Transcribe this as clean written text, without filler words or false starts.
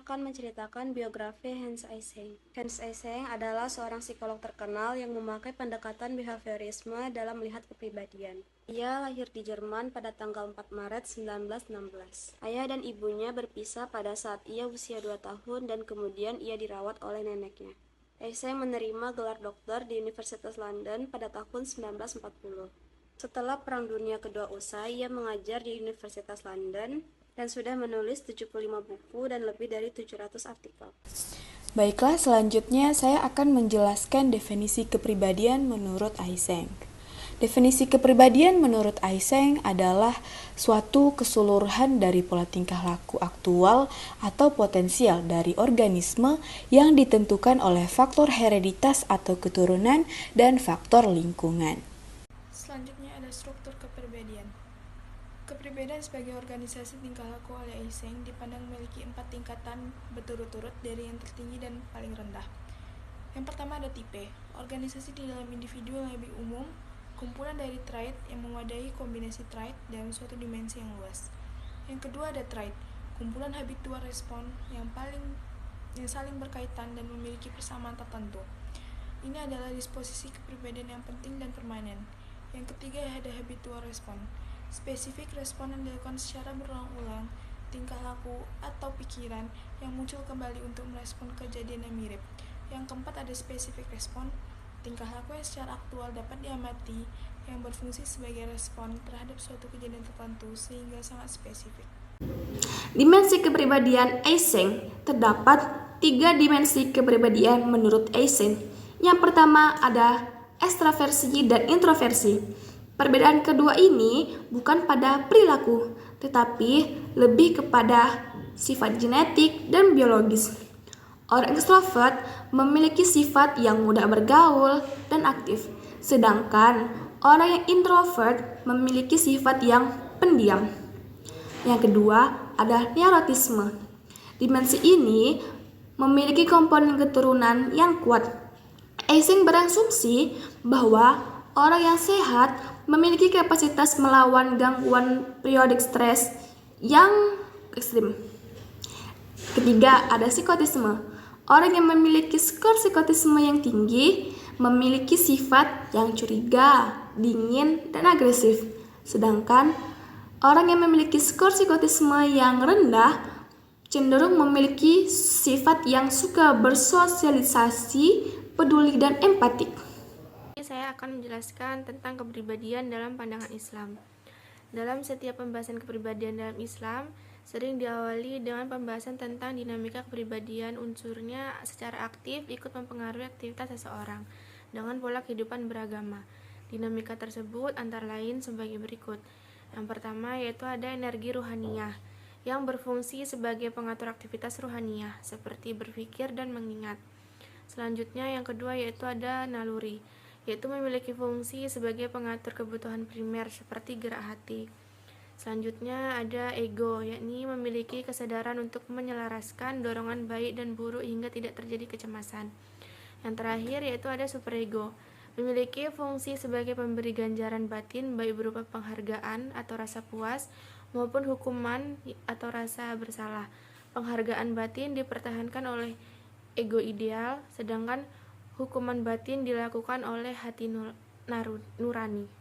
akan menceritakan biografi Hans Eysenck. Hans Eysenck adalah seorang psikolog terkenal yang memakai pendekatan behaviorisme dalam melihat kepribadian. Ia lahir di Jerman pada tanggal 4 Maret 1916. Ayah dan ibunya berpisah pada saat ia usia 2 tahun dan kemudian ia dirawat oleh neneknya. Eysenck menerima gelar doktor di Universitas London pada tahun 1940. Setelah Perang Dunia Kedua usai, ia mengajar di Universitas London dan sudah menulis 75 buku dan lebih dari 700 artikel. Baiklah, selanjutnya saya akan menjelaskan definisi kepribadian menurut Eysenck. Definisi kepribadian menurut Eysenck adalah suatu keseluruhan dari pola tingkah laku aktual atau potensial dari organisme yang ditentukan oleh faktor hereditas atau keturunan dan faktor lingkungan. Selanjutnya ada struktur kepribadian. Kepribadian sebagai organisasi tingkah laku oleh Eysenck dipandang memiliki 4 tingkatan berturut-turut dari yang tertinggi dan paling rendah. Yang pertama ada tipe, organisasi di dalam individu yang lebih umum, kumpulan dari trait yang mewadahi kombinasi trait dalam suatu dimensi yang luas. Yang kedua ada trait, kumpulan habitual respon yang saling berkaitan dan memiliki persamaan tertentu. Ini adalah disposisi kepribadian yang penting dan permanen. Yang ketiga ada habitual respon, spesifik respon yang dilakukan secara berulang-ulang, tingkah laku atau pikiran yang muncul kembali untuk merespon kejadian yang mirip. Yang keempat ada spesifik respon, tingkah laku yang secara aktual dapat diamati yang berfungsi sebagai respon terhadap suatu kejadian tertentu sehingga sangat spesifik. Dimensi kepribadian Eysenck terdapat 3 dimensi kepribadian menurut Eysenck. Yang pertama ada ekstraversi dan introversi. Perbedaan kedua ini bukan pada perilaku, tetapi lebih kepada sifat genetik dan biologis. Orang ekstrovert memiliki sifat yang mudah bergaul dan aktif, sedangkan orang yang introvert memiliki sifat yang pendiam. Yang kedua ada neurotisme. Dimensi ini memiliki komponen keturunan yang kuat. Eysenck berasumsi bahwa orang yang sehat memiliki kapasitas melawan gangguan periodik stres yang ekstrim. Ketiga, ada psikotisme. Orang yang memiliki skor psikotisme yang tinggi memiliki sifat yang curiga, dingin, dan agresif. Sedangkan orang yang memiliki skor psikotisme yang rendah cenderung memiliki sifat yang suka bersosialisasi, peduli, dan empatik. Saya akan menjelaskan tentang kepribadian dalam pandangan Islam. Dalam setiap pembahasan kepribadian dalam Islam, sering diawali dengan pembahasan tentang dinamika kepribadian. Unsurnya secara aktif ikut mempengaruhi aktivitas seseorang dengan pola kehidupan beragama. Dinamika tersebut antara lain sebagai berikut. Yang pertama yaitu ada energi ruhaniyah yang berfungsi sebagai pengatur aktivitas ruhaniyah seperti berpikir dan mengingat. Selanjutnya yang kedua yaitu ada naluri, yaitu memiliki fungsi sebagai pengatur kebutuhan primer seperti gerak hati. Selanjutnya ada ego, yakni memiliki kesadaran untuk menyelaraskan dorongan baik dan buruk hingga tidak terjadi kecemasan. Yang terakhir yaitu ada superego, memiliki fungsi sebagai pemberi ganjaran batin baik berupa penghargaan atau rasa puas maupun hukuman atau rasa bersalah. Penghargaan batin dipertahankan oleh ego ideal, sedangkan hukuman batin dilakukan oleh hati nurani.